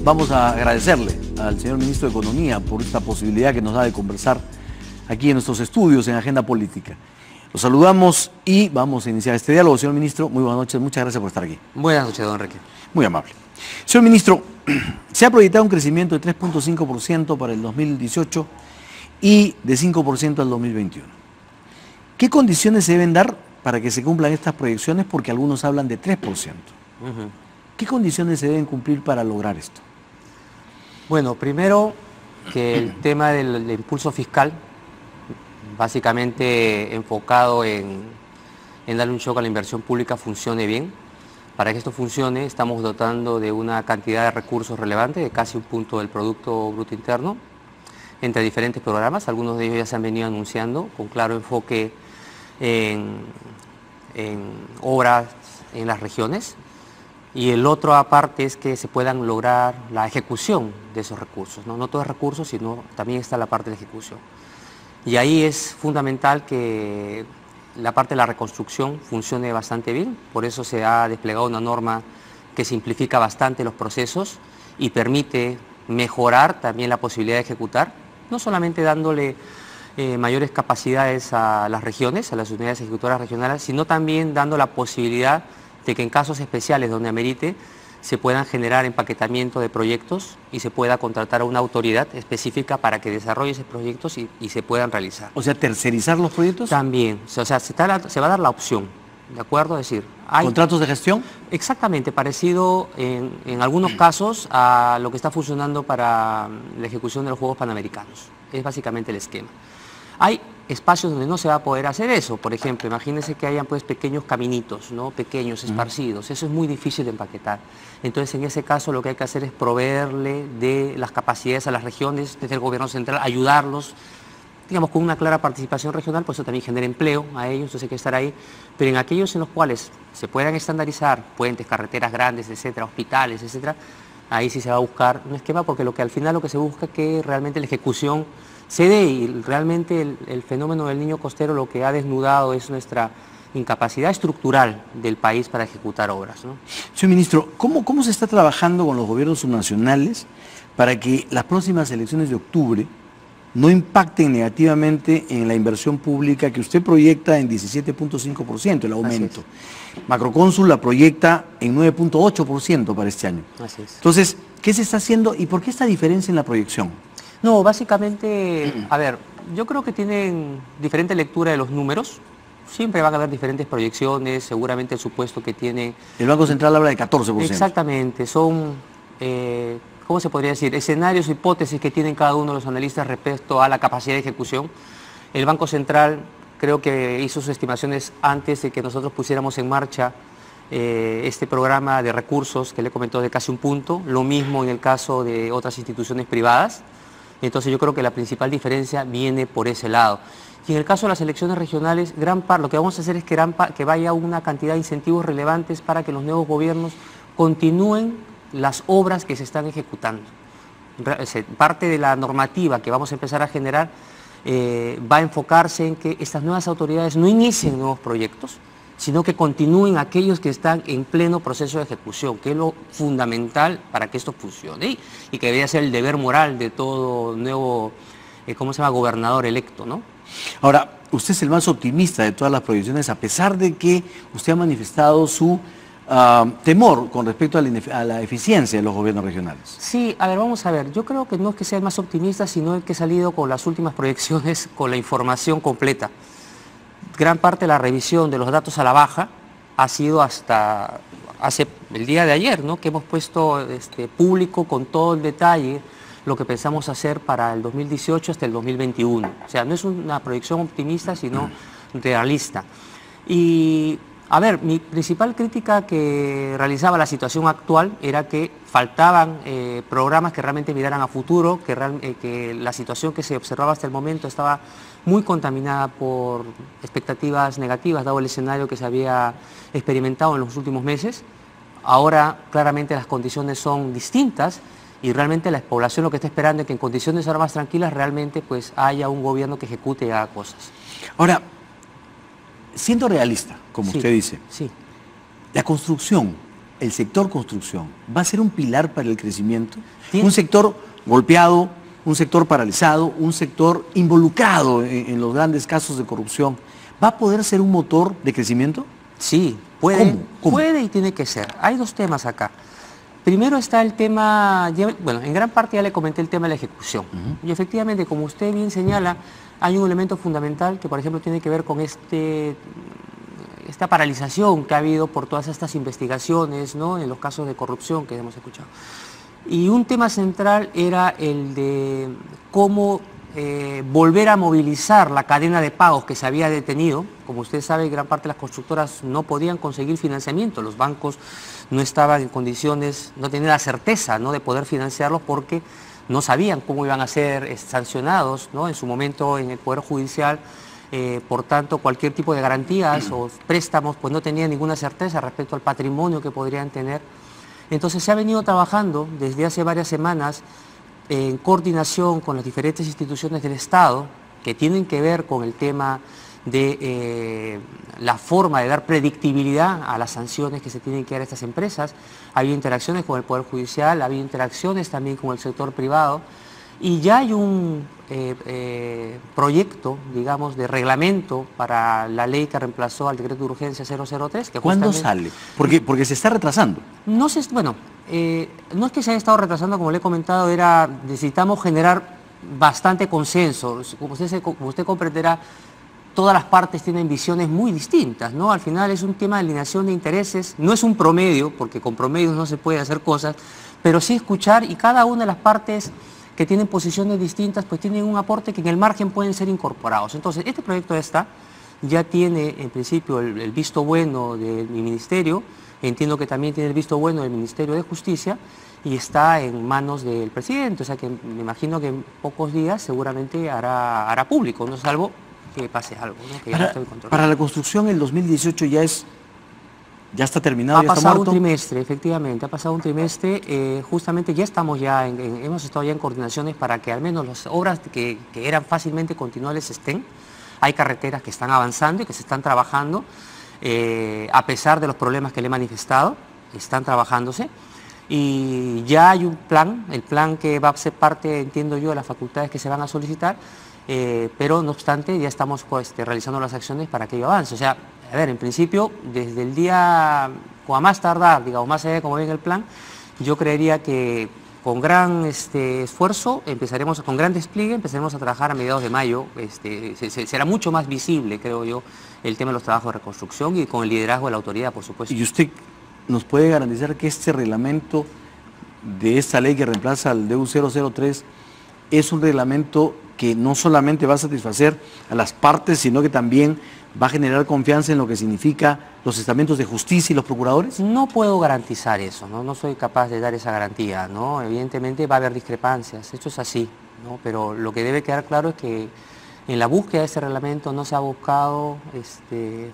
vamos a agradecerle al señor Ministro de Economía por esta posibilidad que nos da de conversar aquí en nuestros estudios en Agenda Política. Los saludamos y vamos a iniciar este diálogo. Señor Ministro, muy buenas noches, muchas gracias por estar aquí. Buenas noches, don Enrique. Muy amable. Señor Ministro, se ha proyectado un crecimiento de 3.5% para el 2018 y de 5% al 2021. ¿Qué condiciones se deben dar para que se cumplan estas proyecciones? Porque algunos hablan de 3%. ¿Qué condiciones se deben cumplir para lograr esto? Bueno, primero que el tema del impulso fiscal, básicamente enfocado en darle un shock a la inversión pública, funcione bien. Para que esto funcione, estamos dotando de una cantidad de recursos relevante, de casi un punto del Producto Bruto Interno, entre diferentes programas. Algunos de ellos ya se han venido anunciando, con claro enfoque en obras en las regiones. Y el otro aparte es que se puedan lograr la ejecución de esos recursos, ¿no? No todos recursos, sino también está la parte de ejecución. Y ahí es fundamental que la parte de la reconstrucción funcione bastante bien, por eso se ha desplegado una norma que simplifica bastante los procesos y permite mejorar también la posibilidad de ejecutar, no solamente dándole mayores capacidades a las regiones, a las unidades ejecutoras regionales, sino también dando la posibilidad de que en casos especiales donde amerite se puedan generar empaquetamiento de proyectos y se pueda contratar a una autoridad específica para que desarrolle esos proyectos y se puedan realizar. O sea, ¿tercerizar los proyectos? También, o sea, se va a dar la opción, ¿de acuerdo? Es decir, hay ¿contratos de gestión? Exactamente, parecido en algunos casos a lo que está funcionando para la ejecución de los Juegos Panamericanos. Es básicamente el esquema. Hay espacios donde no se va a poder hacer eso. Por ejemplo, imagínense que hayan pues pequeños caminitos, ¿no? Pequeños, esparcidos. Eso es muy difícil de empaquetar. Entonces, en ese caso, lo que hay que hacer es proveerle de las capacidades a las regiones, desde el gobierno central, ayudarlos, digamos, con una clara participación regional, pues eso también genera empleo a ellos, entonces hay que estar ahí. Pero en aquellos en los cuales se puedan estandarizar puentes, carreteras grandes, etcétera, hospitales, etcétera, ahí sí se va a buscar un esquema, porque al final lo que se busca es que realmente la ejecución se dé, y realmente el fenómeno del niño costero lo que ha desnudado es nuestra incapacidad estructural del país para ejecutar obras, ¿no? Señor Ministro, ¿cómo se está trabajando con los gobiernos subnacionales para que las próximas elecciones de octubre no impacten negativamente en la inversión pública que usted proyecta en 17.5% el aumento? Macrocónsul la proyecta en 9.8% para este año. Así es. Entonces, ¿qué se está haciendo y por qué esta diferencia en la proyección? No, básicamente, a ver, yo creo que tienen diferente lectura de los números. Siempre van a haber diferentes proyecciones, seguramente el supuesto que tiene... El Banco Central habla de 14%. Exactamente, son, ¿cómo se podría decir? Escenarios, hipótesis que tienen cada uno de los analistas respecto a la capacidad de ejecución. El Banco Central creo que hizo sus estimaciones antes de que nosotros pusiéramos en marcha este programa de recursos que le comentó de casi un punto, lo mismo en el caso de otras instituciones privadas. Entonces yo creo que la principal diferencia viene por ese lado. Y en el caso de las elecciones regionales, lo que vamos a hacer es que vaya una cantidad de incentivos relevantes para que los nuevos gobiernos continúen las obras que se están ejecutando. Parte de la normativa que vamos a empezar a generar va a enfocarse en que estas nuevas autoridades no inicien nuevos proyectos, sino que continúen aquellos que están en pleno proceso de ejecución, que es lo fundamental para que esto funcione y que debería ser el deber moral de todo nuevo, gobernador electo, ¿no? Ahora, usted es el más optimista de todas las proyecciones, a pesar de que usted ha manifestado su temor con respecto a la eficiencia de los gobiernos regionales. Sí, a ver, vamos a ver, yo creo que no es que sea el más optimista, sino el que he salido con las últimas proyecciones con la información completa. Gran parte de la revisión de los datos a la baja ha sido hasta hace el día de ayer, ¿no? Que hemos puesto público con todo el detalle lo que pensamos hacer para el 2018 hasta el 2021. O sea, no es una proyección optimista, sino realista. Y, a ver, mi principal crítica que realizaba la situación actual era que faltaban programas que realmente miraran a futuro, que la situación que se observaba hasta el momento estaba muy contaminada por expectativas negativas, dado el escenario que se había experimentado en los últimos meses. Ahora, claramente, las condiciones son distintas y realmente la población lo que está esperando es que en condiciones ahora más tranquilas realmente pues haya un gobierno que ejecute y haga cosas. Ahora, siendo realista, como usted dice, sí, la construcción el sector construcción va a ser un pilar para el crecimiento. Sí. Un sector golpeado, un sector paralizado, un sector involucrado en los grandes casos de corrupción. ¿Va a poder ser un motor de crecimiento? Sí, puede, ¿Cómo? puede y tiene que ser. Hay dos temas acá. Primero está el tema, bueno, en gran parte ya le comenté el tema de la ejecución. Y efectivamente, como usted bien señala, hay un elemento fundamental que, por ejemplo, tiene que ver con esta paralización que ha habido por todas estas investigaciones, ¿no?, en los casos de corrupción que hemos escuchado. Y un tema central era el de cómo volver a movilizar la cadena de pagos que se había detenido. Como usted sabe, gran parte de las constructoras no podían conseguir financiamiento, los bancos no estaban en condiciones, no tenían la certeza, ¿no?, de poder financiarlos porque no sabían cómo iban a ser sancionados, ¿no?, en su momento en el Poder Judicial. Por tanto, cualquier tipo de garantías o préstamos pues no tenían ninguna certeza respecto al patrimonio que podrían tener. Entonces se ha venido trabajando desde hace varias semanas en coordinación con las diferentes instituciones del Estado que tienen que ver con el tema de la forma de dar predictibilidad a las sanciones que se tienen que dar a estas empresas. Ha habido interacciones con el Poder Judicial, ha habido interacciones también con el sector privado y ya hay un proyecto, digamos, de reglamento para la ley que reemplazó al decreto de urgencia 003. Que ¿Cuándo sale? Porque se está retrasando. No es que se haya estado retrasando, como le he comentado, necesitamos generar bastante consenso. Como usted comprenderá, todas las partes tienen visiones muy distintas, ¿no? Al final es un tema de alineación de intereses, no es un promedio, porque con promedios no se puede hacer cosas, pero sí escuchar, y cada una de las partes que tienen posiciones distintas, pues tienen un aporte que en el margen pueden ser incorporados. Entonces, este proyecto ya tiene en principio el visto bueno de mi ministerio, entiendo que también tiene el visto bueno del Ministerio de Justicia y está en manos del presidente, o sea que me imagino que en pocos días seguramente hará público, no salvo que pase algo, ¿no?, que ya no estoy controlando. Para la construcción el 2018 ya está terminado, ha ya está pasado muerto. un trimestre, efectivamente, ha pasado un trimestre, justamente ya estamos hemos estado ya en coordinaciones para que al menos las obras que eran fácilmente continuables estén. Hay carreteras que están avanzando y que se están trabajando, a pesar de los problemas que le he manifestado, están trabajándose. Y ya hay un plan, el plan que va a ser parte, entiendo yo, de las facultades que se van a solicitar, pero no obstante ya estamos realizando las acciones para que ello avance. O sea, a ver, en principio, desde el día, o a más tardar, digamos, más allá de cómo venga el plan, yo creería que con gran esfuerzo, con gran despliegue, empezaremos a trabajar a mediados de mayo. Será mucho más visible, creo yo, el tema de los trabajos de reconstrucción y con el liderazgo de la autoridad, por supuesto. ¿Y usted nos puede garantizar que este reglamento de esta ley que reemplaza al DU 003 es un reglamento que no solamente va a satisfacer a las partes, sino que también va a generar confianza en lo que significa los estamentos de justicia y los procuradores? No puedo garantizar eso, no soy capaz de dar esa garantía, ¿no? Evidentemente va a haber discrepancias, esto es así, ¿no? Pero lo que debe quedar claro es que en la búsqueda de ese reglamento no se ha buscado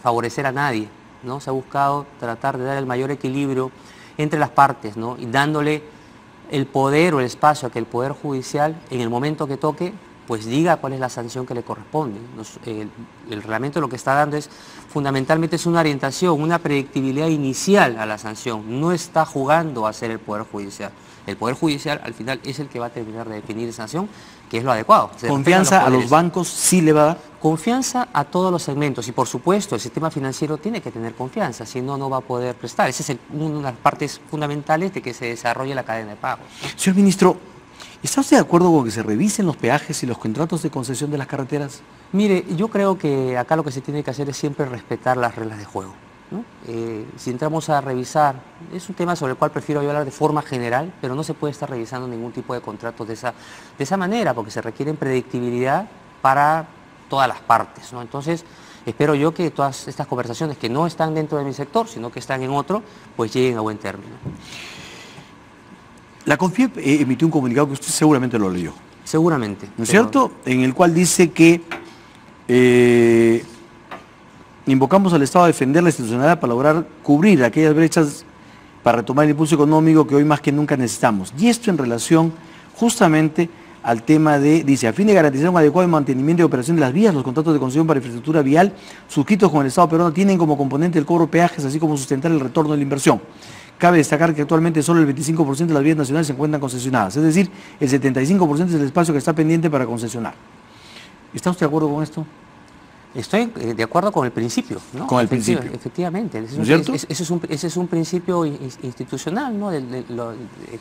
favorecer a nadie, ¿no? Se ha buscado tratar de dar el mayor equilibrio entre las partes, ¿no?, y dándole el poder o el espacio a que el Poder Judicial, en el momento que toque, pues diga cuál es la sanción que le corresponde. El reglamento lo que está dando fundamentalmente es una orientación, una predictibilidad inicial a la sanción. No está jugando a ser el Poder Judicial. El Poder Judicial al final es el que va a terminar de definir esa sanción, que es lo adecuado. ¿Confianza a los bancos sí le va a dar? Confianza a todos los segmentos y por supuesto el sistema financiero tiene que tener confianza, si no, no va a poder prestar. Esa es una de las partes fundamentales de que se desarrolle la cadena de pagos. Señor Ministro, ¿está usted de acuerdo con que se revisen los peajes y los contratos de concesión de las carreteras? Mire, yo creo que acá lo que se tiene que hacer es siempre respetar las reglas de juego, ¿no? Si entramos a revisar, es un tema sobre el cual prefiero yo hablar de forma general, pero no se puede estar revisando ningún tipo de contratos de esa manera, porque se requiere predictibilidad para todas las partes, ¿no? Entonces, espero yo que todas estas conversaciones que no están dentro de mi sector, sino que están en otro, pues lleguen a buen término. La CONFIEP emitió un comunicado que usted seguramente lo leyó. Seguramente. ¿No es cierto? En el cual dice que invocamos al Estado a defender la institucionalidad para lograr cubrir aquellas brechas para retomar el impulso económico que hoy más que nunca necesitamos. Y esto en relación justamente al tema dice, a fin de garantizar un adecuado mantenimiento y operación de las vías, los contratos de concesión para infraestructura vial suscritos con el Estado peruano tienen como componente el cobro de peajes, así como sustentar el retorno de la inversión. Cabe destacar que actualmente solo el 25% de las vías nacionales se encuentran concesionadas, es decir, el 75% es el espacio que está pendiente para concesionar. ¿Está usted de acuerdo con esto? Estoy de acuerdo con el principio, ¿no? Con el principio. Efectivamente. ¿No es cierto? Ese es un principio institucional, ¿no?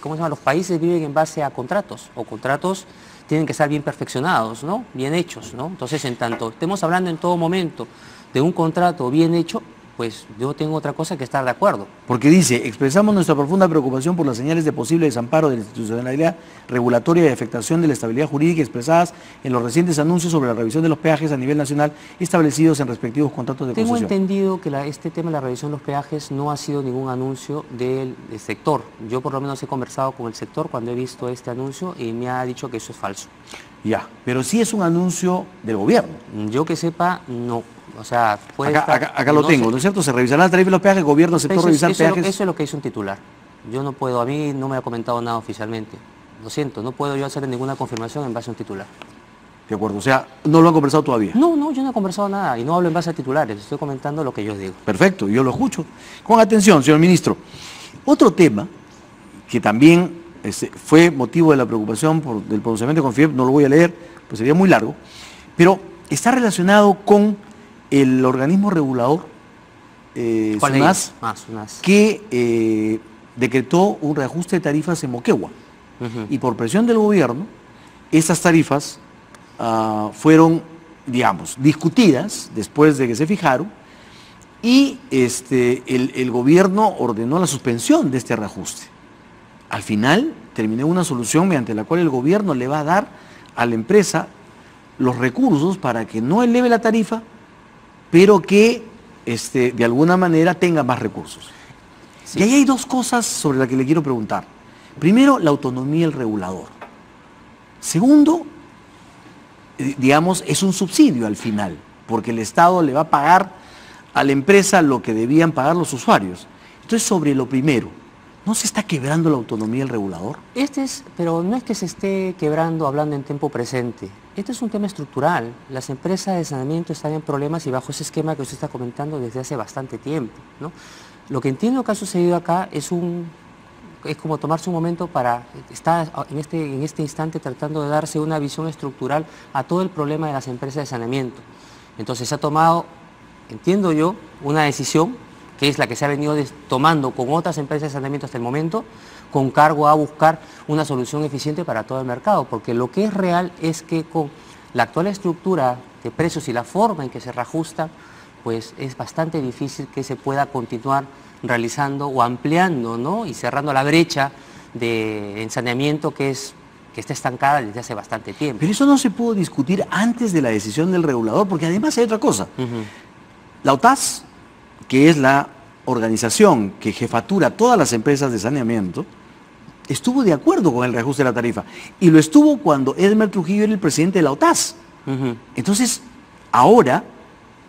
¿Cómo se llama? Los países viven en base a contratos, o contratos tienen que estar bien perfeccionados, ¿no? Bien hechos, ¿no? Entonces, en tanto estemos hablando en todo momento de un contrato bien hecho, pues yo tengo otra cosa que estar de acuerdo. Porque dice, expresamos nuestra profunda preocupación por las señales de posible desamparo de la institucionalidad regulatoria y afectación de la estabilidad jurídica expresadas en los recientes anuncios sobre la revisión de los peajes a nivel nacional establecidos en respectivos contratos de concesión. Tengo entendido que este tema de la revisión de los peajes no ha sido ningún anuncio del sector. Yo por lo menos he conversado con el sector cuando he visto este anuncio y me ha dicho que eso es falso. Ya, pero sí es un anuncio del gobierno. Yo que sepa, no. O sea, puede acá lo tengo, ¿no es cierto? Se revisarán las tarifas de los peajes, el gobierno aceptó revisar peajes. Eso es lo que hizo un titular. Yo no puedo, a mí no me ha comentado nada oficialmente. Lo siento, no puedo yo hacer ninguna confirmación en base a un titular. De acuerdo, o sea, ¿no lo han conversado todavía? No, yo no he conversado nada y no hablo en base a titulares, estoy comentando lo que yo digo. Perfecto, yo lo escucho. Con atención, señor ministro. Otro tema que también fue motivo de la preocupación del pronunciamiento de CONFIEP, no lo voy a leer, pues sería muy largo, pero está relacionado con el organismo regulador, SUNAS, que decretó un reajuste de tarifas en Moquegua. Y por presión del gobierno, esas tarifas fueron, digamos, discutidas después de que se fijaron, y el gobierno ordenó la suspensión de este reajuste. Al final terminó una solución mediante la cual el gobierno le va a dar a la empresa los recursos para que no eleve la tarifa, pero que de alguna manera tenga más recursos. Sí. Y ahí hay dos cosas sobre las que le quiero preguntar. Primero, la autonomía del regulador. Segundo, digamos, es un subsidio al final, porque el Estado le va a pagar a la empresa lo que debían pagar los usuarios. Entonces, sobre lo primero, ¿no se está quebrando la autonomía del regulador? Pero no es que se esté quebrando hablando en tiempo presente. Este es un tema estructural. Las empresas de saneamiento están en problemas y bajo ese esquema que usted está comentando desde hace bastante tiempo, ¿no? Lo que entiendo que ha sucedido acá es como tomarse un momento para estar en este instante tratando de darse una visión estructural a todo el problema de las empresas de saneamiento. Entonces se ha tomado, entiendo yo, una decisión que es la que se ha venido tomando con otras empresas de saneamiento hasta el momento, con cargo a buscar una solución eficiente para todo el mercado, porque lo que es real es que con la actual estructura de precios y la forma en que se reajusta, pues es bastante difícil que se pueda continuar realizando o ampliando, ¿no? Y cerrando la brecha de saneamiento que está estancada desde hace bastante tiempo. Pero eso no se pudo discutir antes de la decisión del regulador, porque además hay otra cosa. La OTAS, que es la organización que jefatura todas las empresas de saneamiento, estuvo de acuerdo con el reajuste de la tarifa. Y lo estuvo cuando Edmer Trujillo era el presidente de la OTAS. Entonces, ahora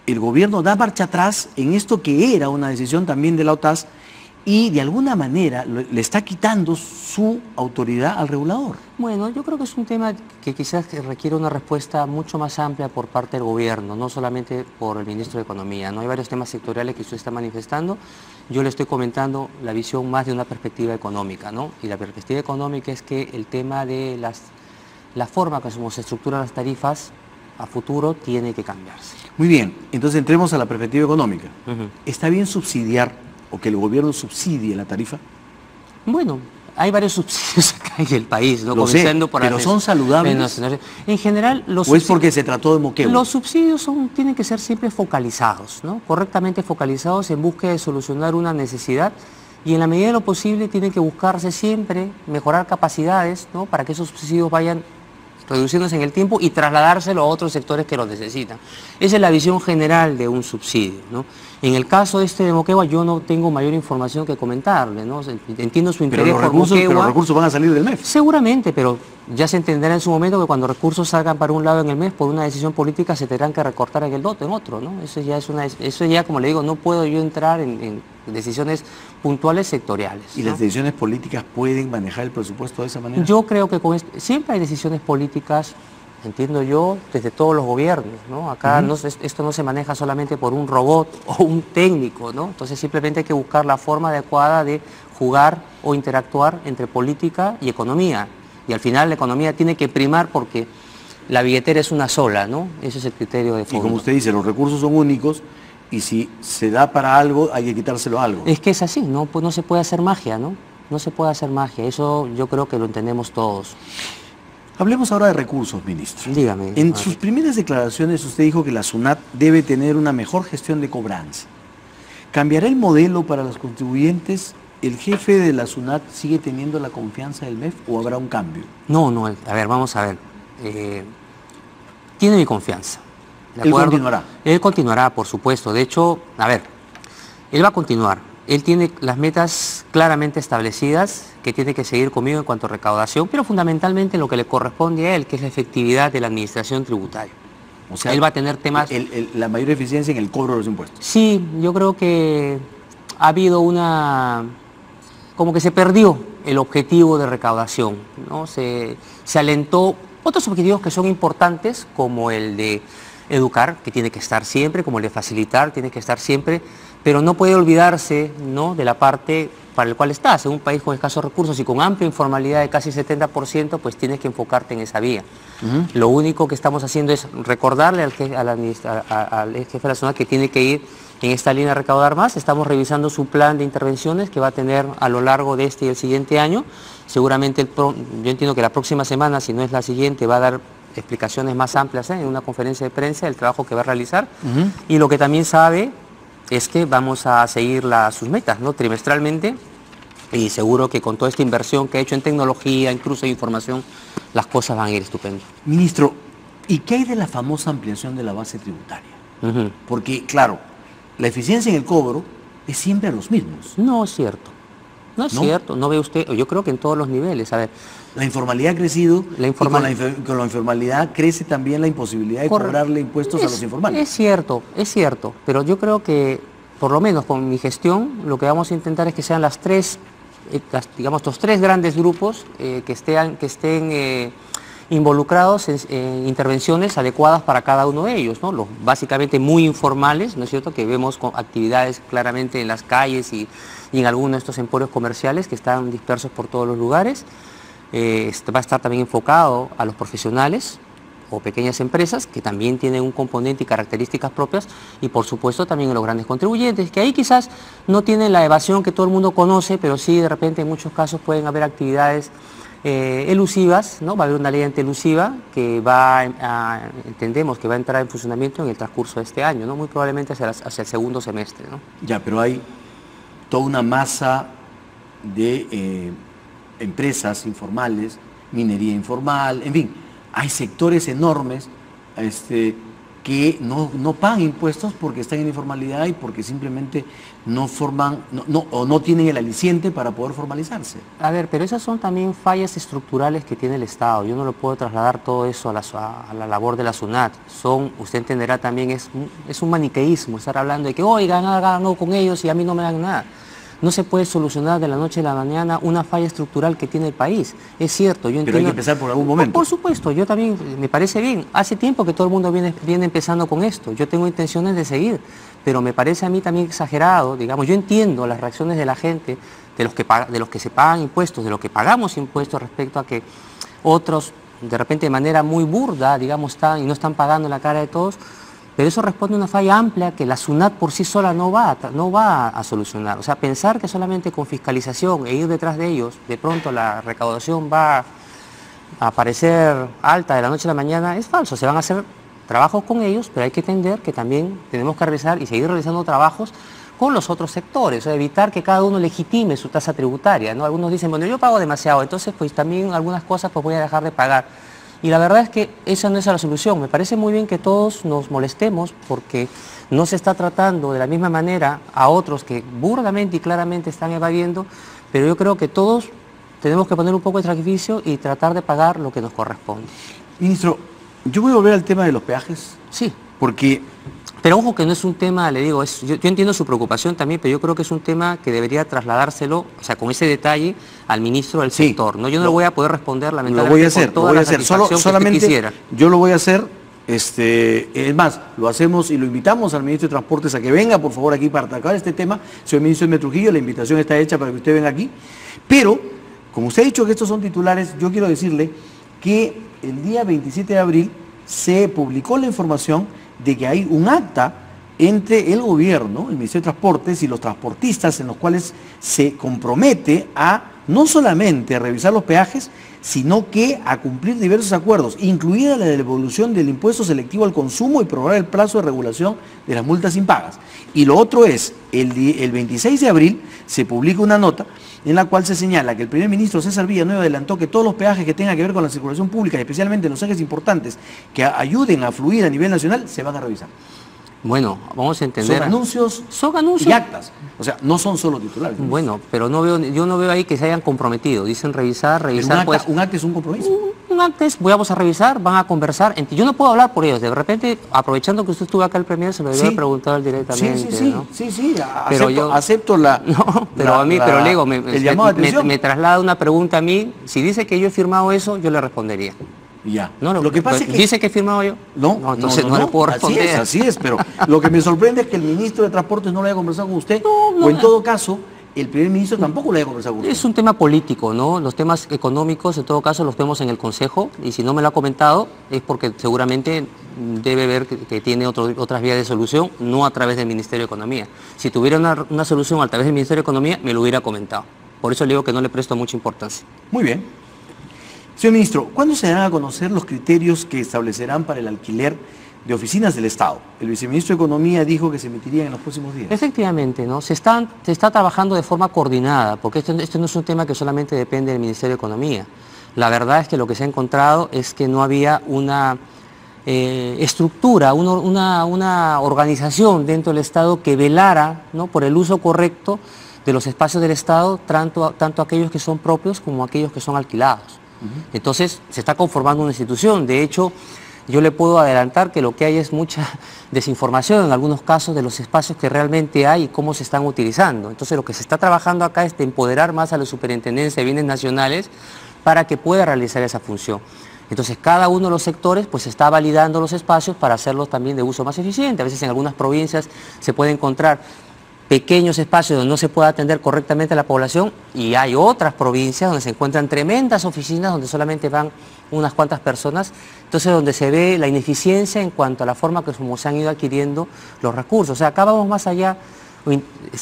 el gobierno da marcha atrás en esto que era una decisión también de la OTAS y de alguna manera le está quitando su autoridad al regulador. Bueno, yo creo que es un tema que quizás requiere una respuesta mucho más amplia por parte del gobierno, no solamente por el ministro de Economía, ¿no? Hay varios temas sectoriales que usted está manifestando. Yo le estoy comentando la visión más de una perspectiva económica, ¿no? Y la perspectiva económica es que el tema de la forma como se estructuran las tarifas a futuro tiene que cambiarse. Muy bien, entonces entremos a la perspectiva económica. ¿Está bien subsidiar o que el gobierno subsidie la tarifa? Bueno, hay varios subsidios acá en el país, ¿no? Lo sé, pero ¿son saludables? En general, los ¿O es porque se trató de Moquegua? Los subsidios tienen que ser siempre focalizados, ¿no? Correctamente focalizados en búsqueda de solucionar una necesidad y en la medida de lo posible tienen que buscarse siempre mejorar capacidades, ¿no? Para que esos subsidios vayan reduciéndose en el tiempo y trasladárselo a otros sectores que lo necesitan. Esa es la visión general de un subsidio, ¿no? En el caso de Moquegua yo no tengo mayor información que comentarle, ¿no? Entiendo su interés por Moquegua. Pero los recursos van a salir del MEF. Seguramente, pero ya se entenderá en su momento que cuando recursos salgan para un lado en el MEF, por una decisión política se tendrán que recortar en otro, ¿no? Eso ya, como le digo, no puedo yo entrar en decisiones puntuales sectoriales. ¿Y las decisiones políticas pueden manejar el presupuesto de esa manera? Yo creo que siempre hay decisiones políticas entiendo yo, desde todos los gobiernos, ¿no? Acá esto no se maneja solamente por un robot o un técnico, ¿no? Entonces simplemente hay que buscar la forma adecuada de jugar o interactuar entre política y economía. Y al final la economía tiene que primar porque la billetera es una sola, ¿no? Ese es el criterio de fondo. Y como usted dice, los recursos son únicos y si se da para algo, hay que quitárselo a algo. Es que es así, ¿no? Pues no se puede hacer magia, ¿no? No se puede hacer magia, eso yo creo que lo entendemos todos. Hablemos ahora de recursos, ministro. Dígame. En sus primeras declaraciones usted dijo que la SUNAT debe tener una mejor gestión de cobranza. ¿Cambiará el modelo para los contribuyentes? ¿El jefe de la SUNAT sigue teniendo la confianza del MEF o habrá un cambio? No, a ver, vamos a ver. Tiene mi confianza. ¿Él continuará? Él continuará, por supuesto. De hecho, a ver, él va a continuar. Él tiene las metas claramente establecidas que tiene que seguir conmigo en cuanto a recaudación, pero fundamentalmente lo que le corresponde a él, que es la efectividad de la administración tributaria. O sea, él va a tener temas... la mayor eficiencia en el cobro de los impuestos. Sí, yo creo que ha habido como que se perdió el objetivo de recaudación, ¿no? Se alentó otros objetivos que son importantes, como el de educar, que tiene que estar siempre, como el de facilitar, tiene que estar siempre, pero no puede olvidarse, ¿no?, de la parte para el cual estás. En un país con escasos recursos y con amplia informalidad de casi 70%, pues tienes que enfocarte en esa vía. Lo único que estamos haciendo es recordarle al jefe de la zona que tiene que ir en esta línea a recaudar más. Estamos revisando su plan de intervenciones que va a tener a lo largo de este y el siguiente año. Seguramente, yo entiendo que la próxima semana, si no es la siguiente, va a dar explicaciones más amplias en una conferencia de prensa del trabajo que va a realizar. Y lo que también sabe es que vamos a seguir sus metas, ¿no?, trimestralmente, y seguro que con toda esta inversión que ha hecho en tecnología, en cruce de información, las cosas van a ir estupendo. Ministro, ¿y qué hay de la famosa ampliación de la base tributaria? Porque, claro, la eficiencia en el cobro es siempre a los mismos. No es cierto. No es cierto, no ve usted, yo creo que en todos los niveles, a ver. La informalidad ha crecido y con la informalidad crece también la imposibilidad de cobrarle impuestos a los informales. Es cierto, pero yo creo que, por lo menos con mi gestión, lo que vamos a intentar es que sean los tres grandes grupos que estén involucrados en intervenciones adecuadas para cada uno de ellos, ¿no? Los básicamente muy informales, ¿no es cierto?, que vemos con actividades claramente en las calles y en algunos de estos emporios comerciales que están dispersos por todos los lugares. Va a estar también enfocado a los profesionales o pequeñas empresas que también tienen un componente y características propias, y por supuesto también a los grandes contribuyentes, que ahí quizás no tienen la evasión que todo el mundo conoce, pero sí de repente en muchos casos pueden haber actividades elusivas, ¿no? Va a haber una ley antielusiva que entendemos que va a entrar en funcionamiento en el transcurso de este año, ¿no?, muy probablemente hacia el segundo semestre, ¿no? Ya, pero hay toda una masa de empresas informales, minería informal, en fin, hay sectores enormes que no pagan impuestos porque están en informalidad y porque simplemente no tienen el aliciente para poder formalizarse. A ver, pero esas son también fallas estructurales que tiene el Estado. Yo no lo puedo trasladar todo eso a la labor de la SUNAT. Usted entenderá también, es un maniqueísmo estar hablando de que, oigan, hagan algo con ellos y a mí no me dan nada. No se puede solucionar de la noche a la mañana una falla estructural que tiene el país. Es cierto, yo entiendo... Pero hay que empezar por algún momento. Por supuesto, yo también, me parece bien. Hace tiempo que todo el mundo viene empezando con esto. Yo tengo intenciones de seguir, pero me parece a mí también exagerado, digamos. Yo entiendo las reacciones de la gente, de los que se pagan impuestos, de los que pagamos impuestos, respecto a que otros, de repente de manera muy burda, digamos, no están pagando en la cara de todos. Pero eso responde a una falla amplia que la SUNAT por sí sola no va a solucionar. O sea, pensar que solamente con fiscalización e ir detrás de ellos, de pronto la recaudación va a aparecer alta de la noche a la mañana, es falso. Se van a hacer trabajos con ellos, pero hay que entender que también tenemos que realizar y seguir realizando trabajos con los otros sectores, o sea, evitar que cada uno legitime su tasa tributaria, ¿no? Algunos dicen, bueno, yo pago demasiado, entonces pues también algunas cosas pues voy a dejar de pagar. Y la verdad es que esa no es la solución. Me parece muy bien que todos nos molestemos porque no se está tratando de la misma manera a otros que burdamente y claramente están evadiendo, pero yo creo que todos tenemos que poner un poco de sacrificio y tratar de pagar lo que nos corresponde. Ministro, yo voy a volver al tema de los peajes. Sí. Porque... Pero ojo que no es un tema, le digo, yo entiendo su preocupación también, pero yo creo que es un tema que debería trasladárselo, o sea, con ese detalle, al ministro del sector, ¿no? Yo no le voy a poder responder, lamentablemente, lo voy a hacer, con toda la satisfacción que usted quisiera. Yo lo voy a hacer, es más, lo hacemos y lo invitamos al ministro de Transportes a que venga, por favor, aquí para atacar este tema. Señor ministro de Trujillo, la invitación está hecha para que usted venga aquí. Pero, como usted ha dicho que estos son titulares, yo quiero decirle que el día 27 de abril se publicó la información de que hay un acta entre el gobierno, el Ministerio de Transportes y los transportistas en los cuales se compromete a no solamente a revisar los peajes, sino que a cumplir diversos acuerdos, incluida la devolución del impuesto selectivo al consumo y prorrogar el plazo de regulación de las multas impagas. Y lo otro es, el 26 de abril se publica una nota en la cual se señala que el primer ministro César Villanueva adelantó que todos los peajes que tengan que ver con la circulación pública, especialmente en los ejes importantes que ayuden a fluir a nivel nacional, se van a revisar. Bueno, vamos a entender... Son anuncios y actas. O sea, no son solo titulares. Bueno, pero yo no veo ahí que se hayan comprometido. Dicen revisar. Un acta es un compromiso. Un acta es, vamos a revisar, van a conversar. Yo no puedo hablar por ellos. De repente, aprovechando que usted estuvo acá el premier, se lo debe haber preguntado directamente. Sí, acepto la... No, pero a mí, pero le digo, me traslada una pregunta a mí. Si dice que yo he firmado eso, yo le respondería. Ya. No, lo que pasa es que... ¿Dice que he firmado yo? No, entonces no le puedo responder. Así es, pero lo que me sorprende es que el ministro de Transportes no lo haya conversado con usted, o en todo caso, el primer ministro tampoco lo haya conversado con usted. Es un tema político, ¿no? Los temas económicos, en todo caso, los vemos en el Consejo, y si no me lo ha comentado, es porque seguramente debe ver que tiene otras vías de solución, no a través del Ministerio de Economía. Si tuviera una solución a través del Ministerio de Economía, me lo hubiera comentado. Por eso le digo que no le presto mucha importancia. Muy bien. Señor ministro, ¿cuándo se darán a conocer los criterios que establecerán para el alquiler de oficinas del Estado? El viceministro de Economía dijo que se emitirían en los próximos días. Efectivamente, ¿no? Se está trabajando de forma coordinada, porque esto no es un tema que solamente depende del Ministerio de Economía. La verdad es que lo que se ha encontrado es que no había una estructura, una organización dentro del Estado que velara, ¿no?, por el uso correcto de los espacios del Estado, tanto aquellos que son propios como aquellos que son alquilados. Entonces se está conformando una institución. De hecho, yo le puedo adelantar que lo que hay es mucha desinformación en algunos casos de los espacios que realmente hay y cómo se están utilizando. Entonces lo que se está trabajando acá es de empoderar más a la Superintendencia de Bienes Nacionales para que pueda realizar esa función. Entonces cada uno de los sectores pues está validando los espacios para hacerlos también de uso más eficiente. A veces en algunas provincias se puede encontrar pequeños espacios donde no se puede atender correctamente a la población, y hay otras provincias donde se encuentran tremendas oficinas donde solamente van unas cuantas personas, entonces donde se ve la ineficiencia en cuanto a la forma que como se han ido adquiriendo los recursos. O sea, acá vamos más allá.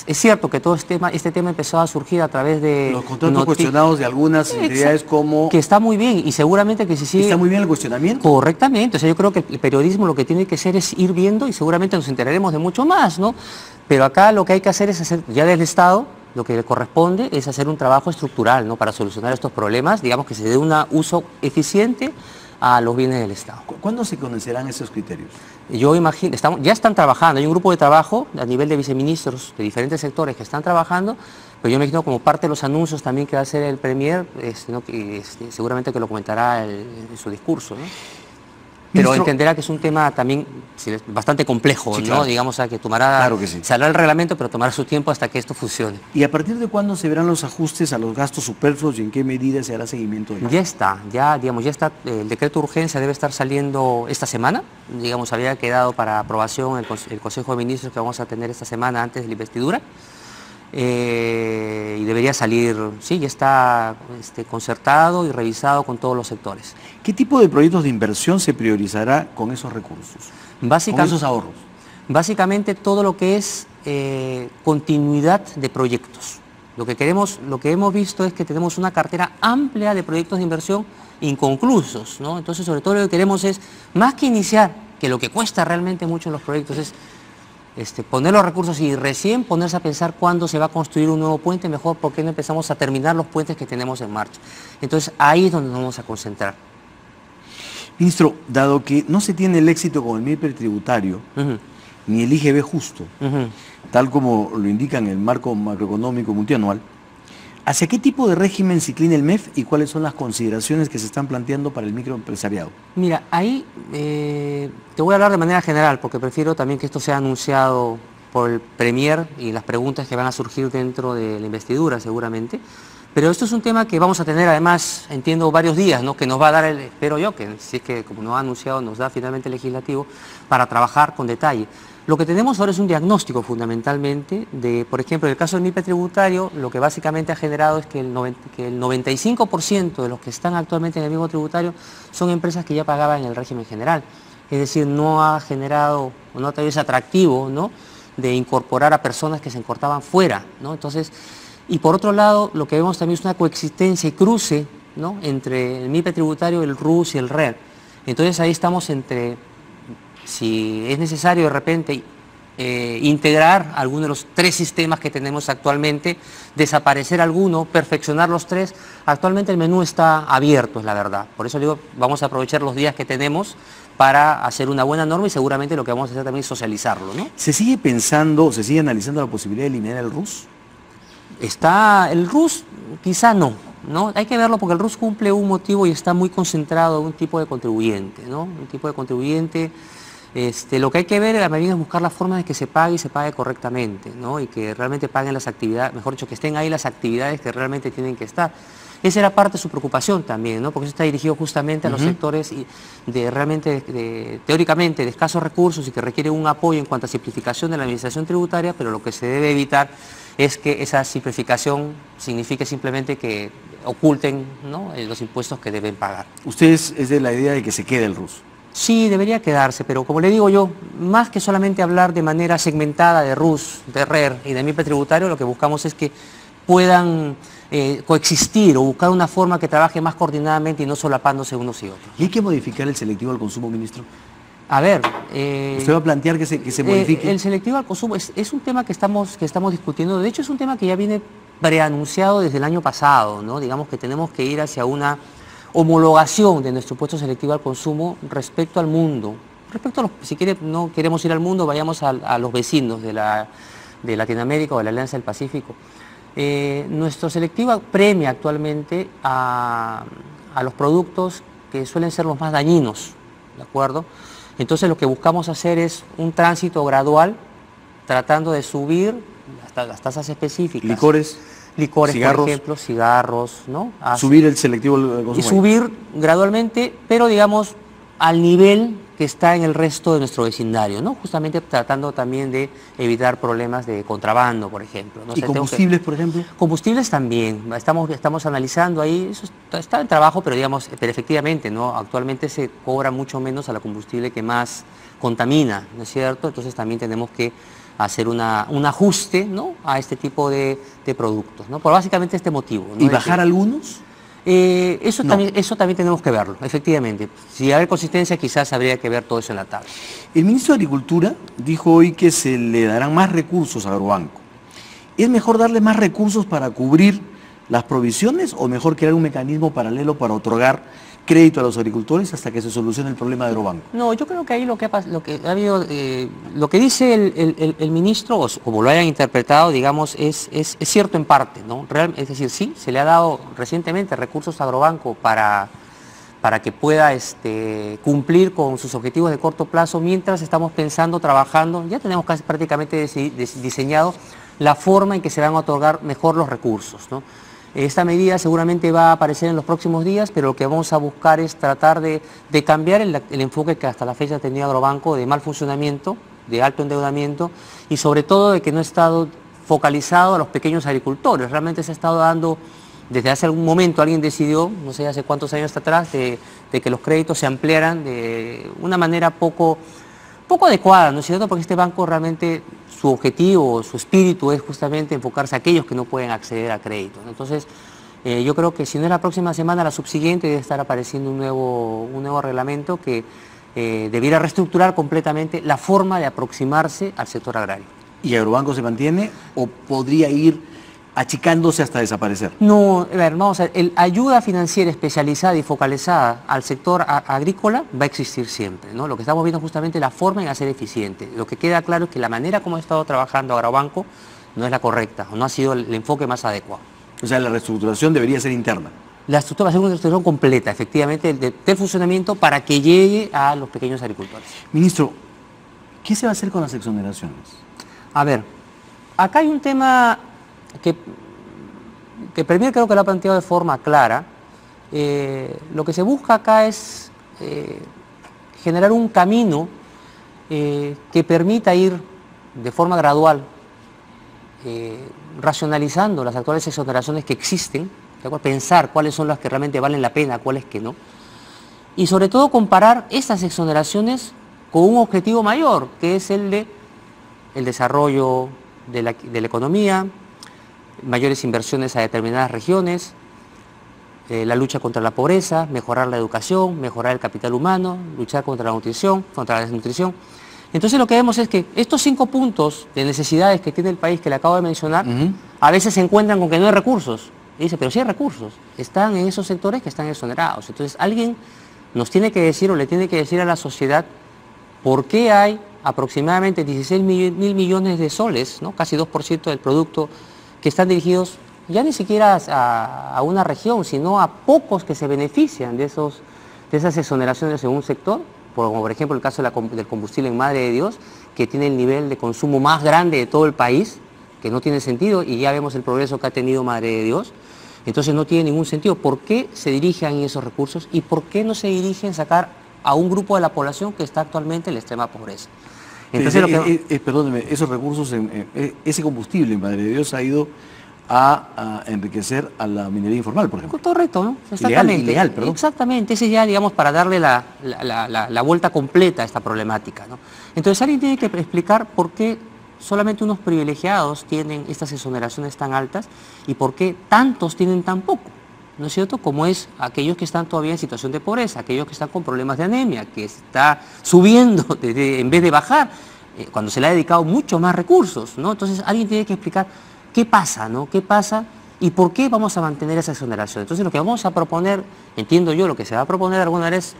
Es cierto que todo este tema empezó a surgir a través de... Los contratos cuestionados de algunas entidades como... Que está muy bien, y seguramente que si sigue... ¿Está muy bien el cuestionamiento? Correctamente. O sea, yo creo que el periodismo lo que tiene que hacer es ir viendo, y seguramente nos enteraremos de mucho más, ¿no? Pero acá lo que hay que hacer es hacer, ya desde el Estado, lo que le corresponde es hacer un trabajo estructural, ¿no?, para solucionar estos problemas, digamos que se dé un uso eficiente a los bienes del Estado. ¿Cuándo se conocerán esos criterios? Yo imagino, ya están trabajando, hay un grupo de trabajo a nivel de viceministros de diferentes sectores que están trabajando, pero yo me imagino como parte de los anuncios también que va a hacer el premier, seguramente que lo comentará en su discurso, ¿no? Pero entenderá que es un tema también bastante complejo, ¿no? Claro. Digamos, que tomará, claro que sí, saldrá el reglamento, pero tomará su tiempo hasta que esto funcione. ¿Y a partir de cuándo se verán los ajustes a los gastos superfluos y en qué medida se hará seguimiento de ello? Ya está, el decreto de urgencia debe estar saliendo esta semana, digamos, había quedado para aprobación el Consejo de Ministros que vamos a tener esta semana antes de la investidura. Y debería salir, sí, ya está concertado y revisado con todos los sectores. ¿Qué tipo de proyectos de inversión se priorizará con esos recursos? Con esos ahorros. Básicamente todo lo que es continuidad de proyectos. Lo que hemos visto es que tenemos una cartera amplia de proyectos de inversión inconclusos, ¿no? Entonces, sobre todo lo que queremos es, más que iniciar, que lo que cuesta realmente mucho en los proyectos es poner los recursos y recién ponerse a pensar cuándo se va a construir un nuevo puente, mejor porque no empezamos a terminar los puentes que tenemos en marcha. Entonces ahí es donde nos vamos a concentrar. Ministro, dado que no se tiene el éxito con el MIPER tributario, ni el IGB justo, tal como lo indica en el marco macroeconómico multianual, ¿Hacia qué tipo de régimen se inclina el MEF y cuáles son las consideraciones que se están planteando para el microempresariado? Mira, ahí te voy a hablar de manera general, porque prefiero también que esto sea anunciado por el Premier y las preguntas que van a surgir dentro de la investidura seguramente. Pero esto es un tema que vamos a tener además, entiendo, varios días, ¿no? Que nos va a dar, espero yo, que si es que como nos ha anunciado, nos da finalmente el legislativo, para trabajar con detalle. Lo que tenemos ahora es un diagnóstico fundamentalmente de, por ejemplo, en el caso del MIPE tributario, lo que básicamente ha generado es que el 95% de los que están actualmente en el mismo tributario son empresas que ya pagaban en el régimen general. Es decir, no ha generado, no ha tenido ese atractivo, ¿no?, de incorporar a personas que se encortaban fuera, ¿no? Entonces, y por otro lado, lo que vemos también es una coexistencia y cruce, ¿no?, entre el MIPE tributario, el RUS y el RER. Entonces ahí estamos entre, si es necesario de repente integrar alguno de los 3 sistemas que tenemos actualmente, desaparecer alguno, perfeccionar los 3. Actualmente el menú está abierto, es la verdad. Por eso digo, vamos a aprovechar los días que tenemos para hacer una buena norma y seguramente lo que vamos a hacer también es socializarlo, ¿no? ¿Se sigue pensando, se sigue analizando la posibilidad de eliminar el RUS? Está el RUS, quizá no, ¿no? Hay que verlo porque el RUS cumple un motivo y está muy concentrado en un tipo de contribuyente, ¿no? Un tipo de contribuyente, lo que hay que ver también es buscar la forma de que se pague y se pague correctamente, ¿no? Y que realmente paguen las actividades, mejor dicho, que estén ahí las actividades que realmente tienen que estar. Esa era parte de su preocupación también, ¿no? Porque eso está dirigido justamente a los sectores teóricamente de escasos recursos y que requieren un apoyo en cuanto a simplificación de la administración tributaria, pero lo que se debe evitar es que esa simplificación signifique simplemente que oculten, ¿no?, los impuestos que deben pagar. ¿Usted es de la idea de que se quede el RUS? Sí, debería quedarse, pero como le digo yo, más que solamente hablar de manera segmentada de RUS, de RER y de MIPE tributario, lo que buscamos es que puedan coexistir o buscar una forma que trabaje más coordinadamente y no solapándose unos y otros. ¿Y hay que modificar el selectivo al consumo, ministro? A ver... ¿Usted va a plantear que se modifique? El selectivo al consumo es un tema que estamos discutiendo. De hecho, es un tema que ya viene preanunciado desde el año pasado, ¿no? Digamos que tenemos que ir hacia una homologación de nuestro impuesto selectivo al consumo respecto al mundo. Respecto a si no queremos ir al mundo, vayamos a los vecinos de Latinoamérica o de la Alianza del Pacífico. Nuestro selectivo premia actualmente a los productos que suelen ser los más dañinos, ¿de acuerdo? Entonces lo que buscamos hacer es un tránsito gradual, tratando de subir hasta las tasas específicas. Licores, cigarros, por ejemplo, cigarros, ¿no? Subir el selectivo al consumo. Y subir gradualmente, pero digamos al nivel que está en el resto de nuestro vecindario, ¿no? Justamente tratando también de evitar problemas de contrabando, por ejemplo, ¿no? ¿Y combustibles, por ejemplo? Combustibles también, estamos analizando ahí, eso está en trabajo, pero digamos, pero efectivamente, ¿no? Actualmente se cobra mucho menos a la combustible que más contamina, ¿no es cierto? Entonces también tenemos que hacer un ajuste, ¿no?, a este tipo de productos, ¿no? Por básicamente este motivo, ¿no? ¿Y bajar algunos? Eso también tenemos que verlo, efectivamente. Si hay consistencia, quizás habría que ver todo eso en la tabla. El ministro de Agricultura dijo hoy que se le darán más recursos a Agrobanco. ¿Es mejor darle más recursos para cubrir las provisiones o mejor crear un mecanismo paralelo para otorgar crédito a los agricultores hasta que se solucione el problema de Agrobanco? No, yo creo que ahí lo que dice el ministro, o como lo hayan interpretado, digamos, es cierto en parte, ¿no? Es decir, sí, se le ha dado recientemente recursos a Agrobanco para que pueda cumplir con sus objetivos de corto plazo, mientras estamos pensando, trabajando, ya tenemos casi prácticamente diseñado la forma en que se van a otorgar mejor los recursos, ¿no? Esta medida seguramente va a aparecer en los próximos días, pero lo que vamos a buscar es tratar de cambiar el enfoque que hasta la fecha ha tenido Agrobanco de mal funcionamiento, de alto endeudamiento y sobre todo de que no ha estado focalizado a los pequeños agricultores. Realmente se ha estado dando, desde hace algún momento alguien decidió, no sé hace cuántos años atrás, de que los créditos se ampliaran de una manera poco adecuada, ¿no es cierto? Porque este banco realmente, su objetivo, su espíritu es justamente enfocarse a aquellos que no pueden acceder a créditos, ¿no? Entonces, yo creo que si no es la próxima semana, la subsiguiente debe estar apareciendo un nuevo reglamento que debiera reestructurar completamente la forma de aproximarse al sector agrario. ¿Y Agrobanco se mantiene o podría ir achicándose hasta desaparecer? No, a ver, vamos a ver, ayuda financiera especializada y focalizada al sector agrícola va a existir siempre, ¿no? Lo que estamos viendo justamente es la forma en hacer eficiente. Lo que queda claro es que la manera como ha estado trabajando Agrobanco no es la correcta, o no ha sido el enfoque más adecuado. O sea, la reestructuración debería ser interna. La estructura va a ser una reestructuración completa, efectivamente, del funcionamiento para que llegue a los pequeños agricultores. Ministro, ¿qué se va a hacer con las exoneraciones? A ver, acá hay un tema que Premier creo que lo ha planteado de forma clara. Lo que se busca acá es generar un camino que permita ir de forma gradual racionalizando las actuales exoneraciones que existen, pensar cuáles son las que realmente valen la pena, cuáles que no, y sobre todo comparar estas exoneraciones con un objetivo mayor, que es el de el desarrollo de la economía, mayores inversiones a determinadas regiones, la lucha contra la pobreza, mejorar la educación, mejorar el capital humano, luchar contra la nutrición, contra la desnutrición. Entonces lo que vemos es que estos 5 puntos de necesidades que tiene el país que le acabo de mencionar, a veces se encuentran con que no hay recursos. Y dice, pero sí hay recursos, están en esos sectores que están exonerados. Entonces alguien nos tiene que decir o le tiene que decir a la sociedad por qué hay aproximadamente 16.000 millones de soles, ¿no? Casi 2% del producto, que están dirigidos ya ni siquiera a una región, sino a pocos que se benefician de esas exoneraciones en un sector, como por ejemplo el caso del combustible en Madre de Dios, que tiene el nivel de consumo más grande de todo el país, que no tiene sentido, y ya vemos el progreso que ha tenido Madre de Dios. Entonces no tiene ningún sentido. ¿Por qué se dirigen esos recursos y por qué no se dirigen a sacar a un grupo de la población que está actualmente en la extrema pobreza? Entonces, perdóneme, esos recursos, ese combustible en Madre de Dios ha ido a enriquecer a la minería informal, por ejemplo. Correcto, ¿no? Exactamente. Ilegal, perdón. Exactamente, ese ya, digamos, para darle la vuelta completa a esta problemática, ¿no? Entonces alguien tiene que explicar por qué solamente unos privilegiados tienen estas exoneraciones tan altas y por qué tantos tienen tan poco, ¿no es cierto? Como es aquellos que están todavía en situación de pobreza, aquellos que están con problemas de anemia, que está subiendo en vez de bajar, cuando se le ha dedicado mucho más recursos, ¿no? Entonces alguien tiene que explicar qué pasa, ¿no? ¿Qué pasa y por qué vamos a mantener esa exoneración? Entonces lo que vamos a proponer, entiendo yo, lo que se va a proponer alguna vez,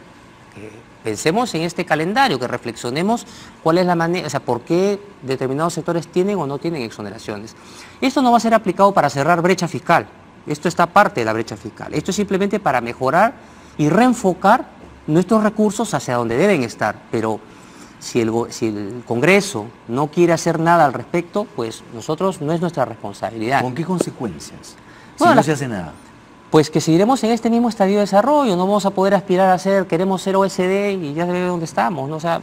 pensemos en este calendario, que reflexionemos cuál es la manera, o sea, por qué determinados sectores tienen o no tienen exoneraciones. Esto no va a ser aplicado para cerrar brecha fiscal, esto está parte de la brecha fiscal, esto es simplemente para mejorar y reenfocar nuestros recursos hacia donde deben estar, pero si el Congreso no quiere hacer nada al respecto, pues nosotros no es nuestra responsabilidad. ¿Con qué consecuencias? Bueno, si no se hace nada. Pues que seguiremos en este mismo estadio de desarrollo, no vamos a poder aspirar a ser, queremos ser OSD y ya se ve dónde estamos, ¿no? O sea,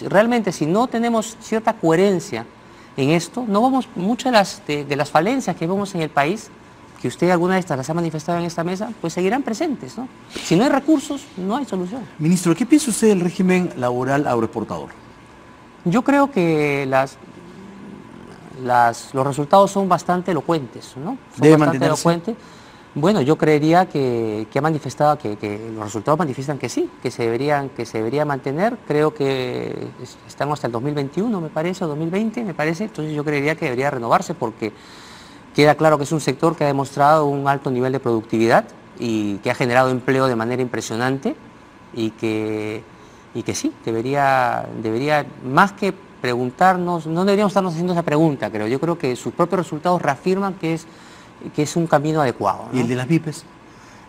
realmente si no tenemos cierta coherencia en esto, no vamos, muchas de las falencias que vemos en el país, que usted alguna de estas las ha manifestado en esta mesa, pues seguirán presentes, ¿no? Si no hay recursos, no hay solución. Ministro, ¿qué piensa usted del régimen laboral agroexportador? Yo creo que los resultados son bastante elocuentes, ¿no? ¿Debe mantenerse? Elocuentes. Bueno, yo creería que ha manifestado que los resultados manifiestan que sí, que se debería mantener. Creo que estamos hasta el 2021, me parece, o 2020, me parece. Entonces yo creería que debería renovarse porque queda claro que es un sector que ha demostrado un alto nivel de productividad y que ha generado empleo de manera impresionante y que sí, debería más que preguntarnos, no deberíamos estarnos haciendo esa pregunta, creo. Yo creo que sus propios resultados reafirman que es un camino adecuado, ¿no? ¿Y el de las MIPES?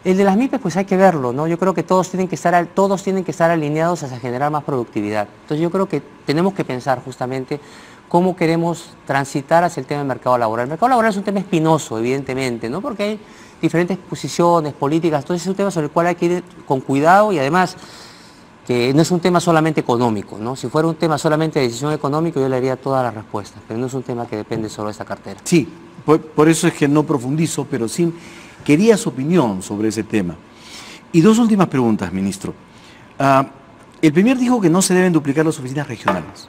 El de las MIPES, pues hay que verlo, ¿no? Yo creo que todos tienen que estar alineados hacia generar más productividad. Entonces yo creo que tenemos que pensar justamente cómo queremos transitar hacia el tema del mercado laboral. El mercado laboral es un tema espinoso, evidentemente, ¿no? Porque hay diferentes posiciones políticas, entonces es un tema sobre el cual hay que ir con cuidado y además que no es un tema solamente económico, ¿no? Si fuera un tema solamente de decisión económica, yo le haría todas las respuestas, pero no es un tema que depende solo de esta cartera. Sí, por eso es que no profundizo, pero sí quería su opinión sobre ese tema. Y 2 últimas preguntas, ministro. El Premier dijo que no se deben duplicar las oficinas regionales.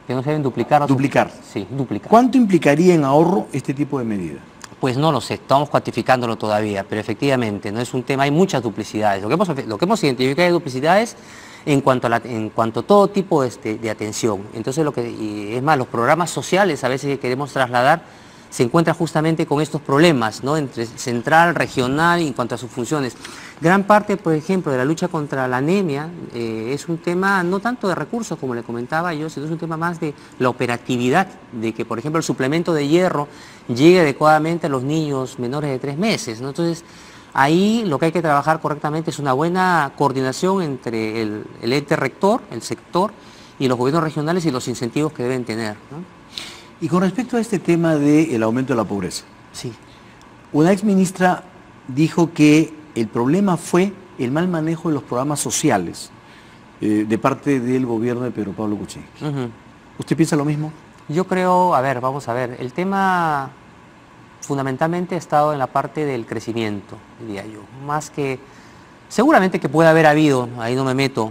¿Que no se deben duplicar? Duplicar. Sí, duplicar. ¿Cuánto implicaría en ahorro este tipo de medida? Pues no lo sé, estamos cuantificándolo todavía, pero efectivamente no es un tema, hay muchas duplicidades. Lo que hemos identificado es duplicidades en cuanto a todo tipo de atención. Entonces, y es más, los programas sociales a veces que queremos trasladar se encuentra justamente con estos problemas, ¿no? Entre central, regional y en cuanto a sus funciones. Gran parte, por ejemplo, de la lucha contra la anemia es un tema no tanto de recursos, como le comentaba yo, sino es un tema más de la operatividad, de que, por ejemplo, el suplemento de hierro llegue adecuadamente a los niños menores de 3 meses, ¿no? Entonces, ahí lo que hay que trabajar correctamente es una buena coordinación entre el ente rector, el sector, y los gobiernos regionales y los incentivos que deben tener, ¿no? Y con respecto a este tema del aumento de la pobreza, Sí. una ex ministra dijo que el problema fue el mal manejo de los programas sociales de parte del gobierno de Pedro Pablo Kuczynski. ¿Usted piensa lo mismo? Yo creo, a ver, vamos a ver, el tema fundamentalmente ha estado en la parte del crecimiento, diría yo, más que, seguramente que puede haber habido, ahí no me meto,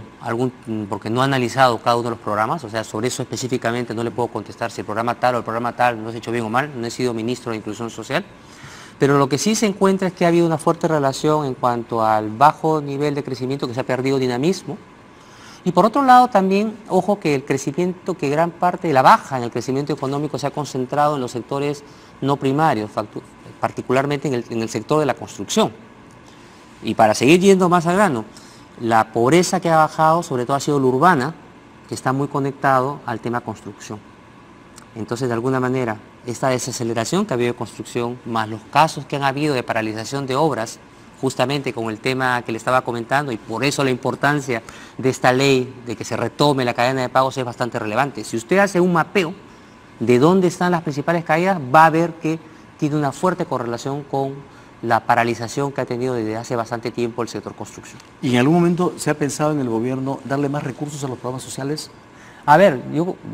porque no he analizado cada uno de los programas, o sea, sobre eso específicamente no le puedo contestar si el programa tal o el programa tal no se ha hecho bien o mal, no he sido ministro de Inclusión Social, pero lo que sí se encuentra es que ha habido una fuerte relación en cuanto al bajo nivel de crecimiento, que se ha perdido dinamismo, y por otro lado también, ojo, que el crecimiento, que gran parte de la baja en el crecimiento económico se ha concentrado en los sectores no primarios, particularmente en el sector de la construcción. Y para seguir yendo más al grano, la pobreza que ha bajado sobre todo ha sido la urbana, que está muy conectado al tema construcción. Entonces, de alguna manera, esta desaceleración que ha habido de construcción, más los casos que han habido de paralización de obras, justamente con el tema que le estaba comentando, y por eso la importancia de esta ley, de que se retome la cadena de pagos, es bastante relevante. Si usted hace un mapeo de dónde están las principales caídas, va a ver que tiene una fuerte correlación con la paralización que ha tenido desde hace bastante tiempo el sector construcción. ¿Y en algún momento se ha pensado en el gobierno darle más recursos a los programas sociales? A ver,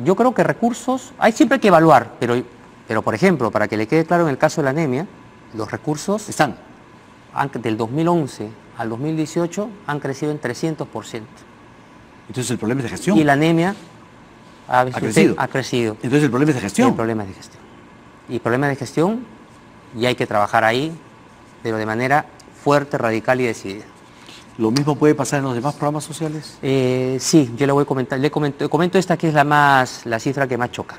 yo creo que recursos, siempre hay que evaluar, pero por ejemplo, para que le quede claro en el caso de la anemia, los recursos Están. del 2011 al 2018 han crecido en 300%. Entonces el problema es de gestión. Y la anemia ha Entonces crecido. el problema es de gestión. El problema es de gestión. Y problema de gestión, y hay que trabajar ahí, pero de manera fuerte, radical y decidida. ¿Lo mismo puede pasar en los demás programas sociales? Sí, yo le voy a comentar, comento esta que es la cifra que más choca.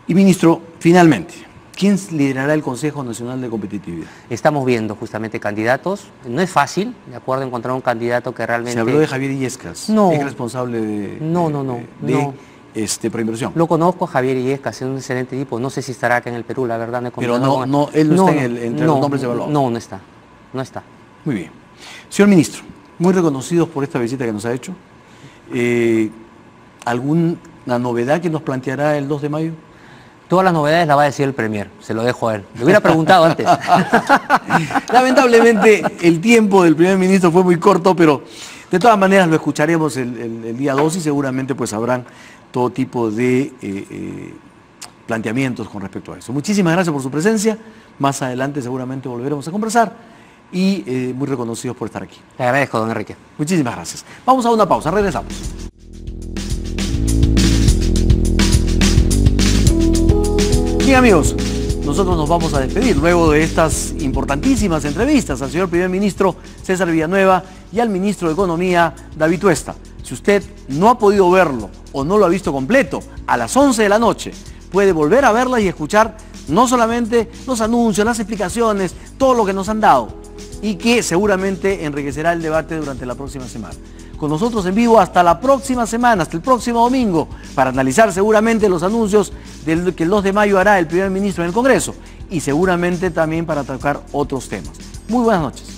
Y ministro, finalmente, ¿quién liderará el Consejo Nacional de Competitividad? Estamos viendo justamente candidatos, no es fácil, de acuerdo, encontrar un candidato que realmente... Se habló de Javier Illescas, No. es responsable de Proinversión. Lo conozco a Javier Illescas, es un excelente tipo, no sé si estará acá en el Perú, la verdad. Pero él no está entre los nombres evaluados. No está. Muy bien. Señor ministro, muy reconocidos por esta visita que nos ha hecho. ¿Alguna novedad que nos planteará el 2 de mayo? Todas las novedades las va a decir el Premier, se lo dejo a él. Le hubiera preguntado antes. Lamentablemente el tiempo del primer ministro fue muy corto, pero de todas maneras lo escucharemos el día 2 y seguramente pues habrán todo tipo de planteamientos con respecto a eso. Muchísimas gracias por su presencia. Más adelante seguramente volveremos a conversar y muy reconocidos por estar aquí. Le agradezco, don Enrique. Muchísimas gracias. Vamos a una pausa, regresamos. Bien amigos, nosotros nos vamos a despedir luego de estas importantísimas entrevistas al señor primer ministro César Villanueva y al ministro de Economía David Tuesta. Si usted no ha podido verlo o no lo ha visto completo, a las 11 de la noche puede volver a verla y escuchar no solamente los anuncios, las explicaciones, todo lo que nos han dado y que seguramente enriquecerá el debate durante la próxima semana. Con nosotros en vivo hasta la próxima semana, hasta el próximo domingo, para analizar seguramente los anuncios que el 2 de mayo hará el primer ministro en el Congreso y seguramente también para tocar otros temas. Muy buenas noches.